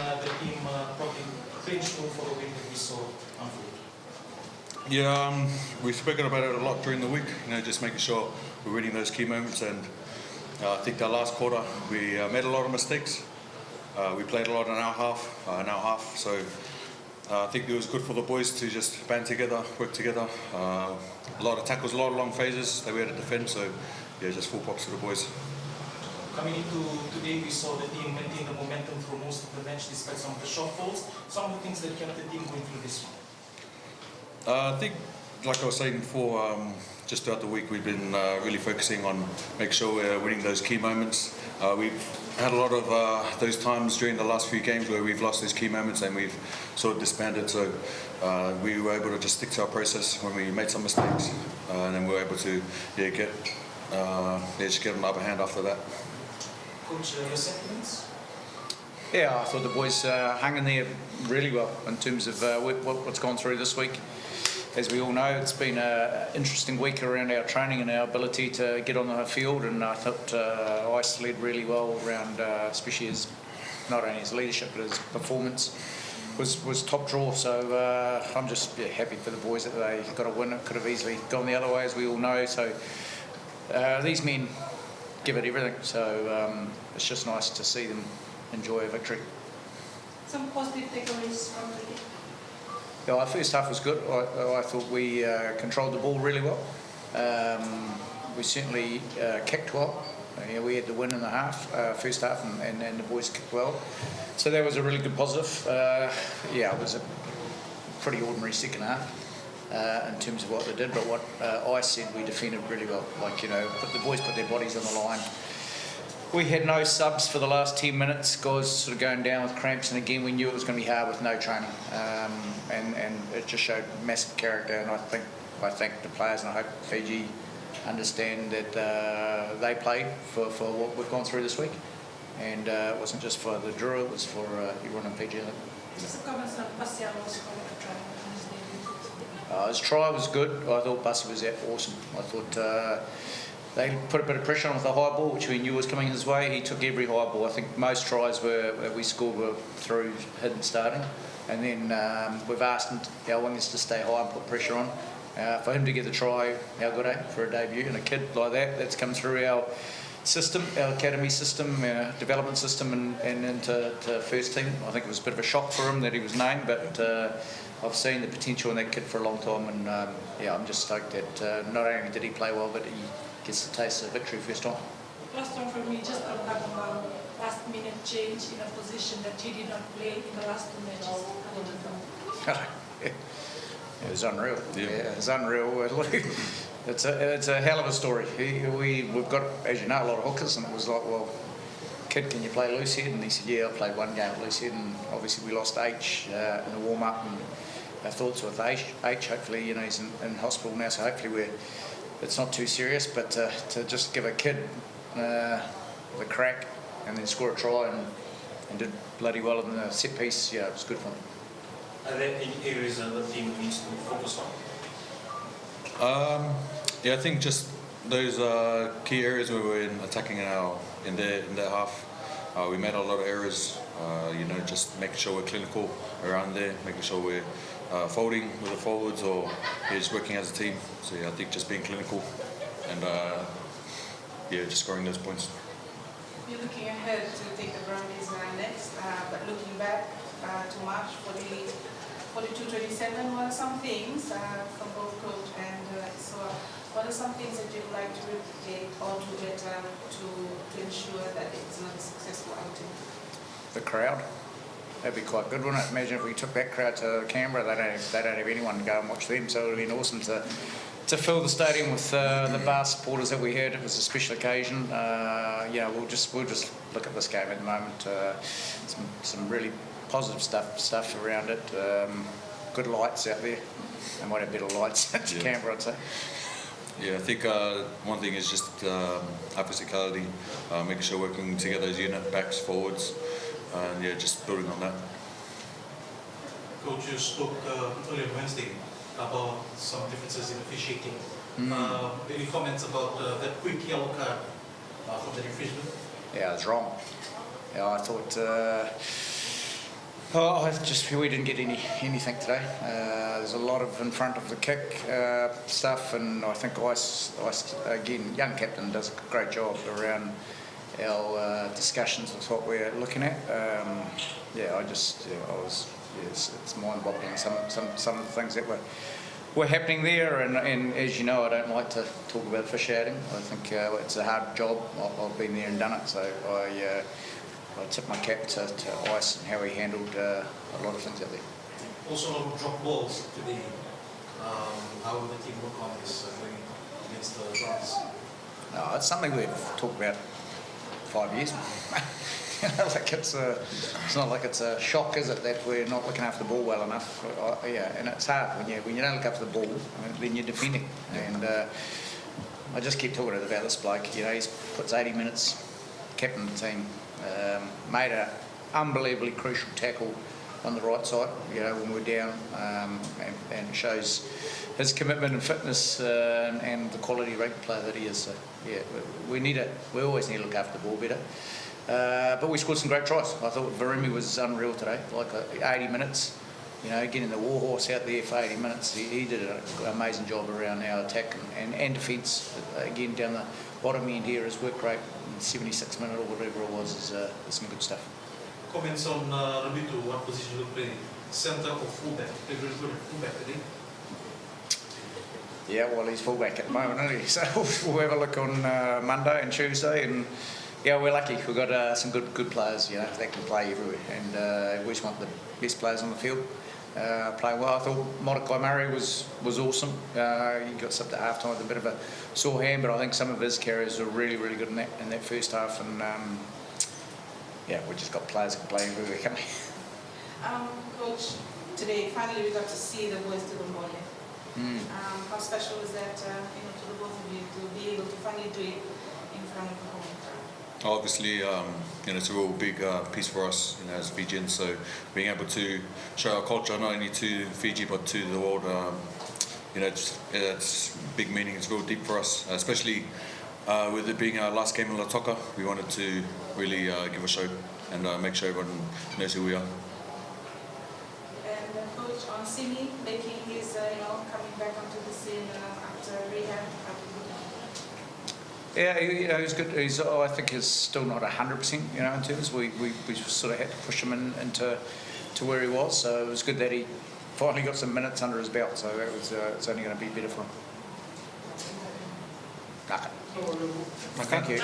the team probably clinched for the win that we saw unfold? Yeah, we've spoken about it a lot during the week, just making sure we're winning those key moments, and I think that last quarter we made a lot of mistakes. We played a lot in our half, so I think it was good for the boys to just band together, work together. A lot of tackles, a lot of long phases that we had to defend, so yeah, just full props to the boys. Coming into today, we saw the team maintain the momentum through most of the match despite some of the shortfalls. Some of the things that kept the team going through this one. I think, like I was saying before, just throughout the week we've been really focusing on making sure we're winning those key moments. We've had a lot of those times during the last few games where we've lost those key moments and we've sort of disbanded, so we were able to just stick to our process when we made some mistakes, and then we were able to just get an upper hand after that. Coach, your sentiments? Yeah, I thought the boys hung in there really well in terms of what's gone through this week. As we all know, it's been an interesting week around our training and our ability to get on the field, and I thought Ice led really well around, especially his, not only his leadership but his performance was top draw. So I'm just happy for the boys that they got a win. It could have easily gone the other way, as we all know. So these men give it everything. So it's just nice to see them enjoy a victory. Some positive takeaways from the game? Yeah, our first half was good. I thought we controlled the ball really well. We certainly kicked well. We had the win in the first half, and the boys kicked well. So that was a really good positive. It was a pretty ordinary second half in terms of what they did, but what I said, we defended really well. The boys put their bodies on the line. We had no subs for the last 10 minutes. Guys sort of going down with cramps, and again we knew it was going to be hard with no training, and it just showed massive character. And I think the players, and I hope Fiji understand that they played for what we've gone through this week, and it wasn't just for the Drua, it was for everyone in Fiji. Just a comment on Pasialo's try on his debut. His try was good. I thought Bussy was awesome. I thought they put a bit of pressure on with the high ball, which we knew was coming his way. He took every high ball. I think most tries we scored were through hidden starting, and then we've asked our wingers to stay high and put pressure on. For him to get the try, how good, for a debut, and a kid like that's come through our system, our academy system, development system, and into first team. I think it was a bit of a shock for him that he was named, but I've seen the potential in that kid for a long time, and I'm just stoked that not only did he play well, but he gets the taste of victory first time. Last one for me, just talk about last minute change in a position that he did not play in the last 2 matches. It was unreal. Yeah, it was unreal. It's a hell of a story. We've got, as you know, a lot of hookers, and it was like, well, kid, can you play loose head? And he said, yeah, I played one game at loose head, and obviously we lost H in the warm up, and our thoughts with H. Hopefully, he's in hospital now, so hopefully it's not too serious. But to just give a kid the crack and then score a try and did bloody well in the set piece, it was good for him. Are there any areas that the team needs to focus on? I think just those key areas where we're attacking in their half. We made a lot of errors. Just making sure we're clinical around there, making sure we're folding with the forwards, or just working as a team. So I think just being clinical and just scoring those points. You're looking ahead to take the Brumbies next, but looking back to March 42-27, what are some things from both coach and so what are some things that you'd like to replicate or do better to ensure that it's a successful outing? The crowd. That'd be quite good, wouldn't it? Imagine if we took that crowd to Canberra. They don't have anyone to go and watch them, so it would have been awesome to fill the stadium with the bar supporters that we had. It was a special occasion. We'll just look at this game at the moment. Some really positive stuff around it. Good lights out there. They might have better lights at Canberra, I'd say. Yeah, I think one thing is just our physicality, making sure we're working together as unit, backs, forwards, and just building on that. Coach, you spoke earlier Wednesday about some differences in officiating. Any comments about that quick yellow card from the infringement? Yeah, it was wrong. I thought Oh, we didn't get anything today. There's a lot of in front of the kick stuff, and I think Ice again, young captain, does a great job around our discussions with what we're looking at. It's mind-boggling some of the things that were happening there, and as you know, I don't like to talk about fish outing. I think it's a hard job. I've been there and done it, so I tip my cap to Ice and how he handled a lot of things out there. Also a lot of drop balls today. How will the team work on this going against the Drums? No, it's something we've talked about 5 years. It's not like it's a shock, is it, that we're not looking after the ball well enough? And it's hard when you don't look after the ball, then you're defending. And I just keep talking about this bloke. He puts 80 minutes, captain of the team, made an unbelievably crucial tackle on the right side, when we're down, and it shows his commitment and fitness and the quality rugby player that he is. So, we always need to look after the ball better. But we scored some great tries. I thought Virumi was unreal today, 80 minutes, getting the warhorse out there for 80 minutes. He did an amazing job around our attack and defence. Again, down the bottom end here has worked great. 76 minutes or whatever it was is some good stuff. Comments on Rabitu, what position you play? Centre or fullback? Play very good at fullback today. Yeah, well, he's fullback at the moment, isn't he? So we'll have a look on Monday and Tuesday, and we're lucky. We've got some good players, that can play everywhere, and we just want the best players on the field playing well. I thought Mordecai Murray was awesome. He got slipped at half time with a bit of a sore hand, but I think some of his carries were really good in that first half, and we just got players that can play everywhere, can't we? Coach, today finally we got to see the boys do the bowling. How special is that, to the both of you to be able to finally do it in front of the home crowd? Obviously, it's a real big piece for us, as Fijians. So being able to show our culture not only to Fiji but to the world, it's big meaning. It's real deep for us, especially with it being our last game in Lautoka. We wanted to really give a show and make sure everyone knows who we are. And Coach, on Simi making his, coming back onto the scene after rehab. Yeah, he's good. I think he's still not 100%, in terms. We sort of had to push him into where he was. So it was good that he finally got some minutes under his belt. So that was it's only going to be better for him. Okay. Thank you.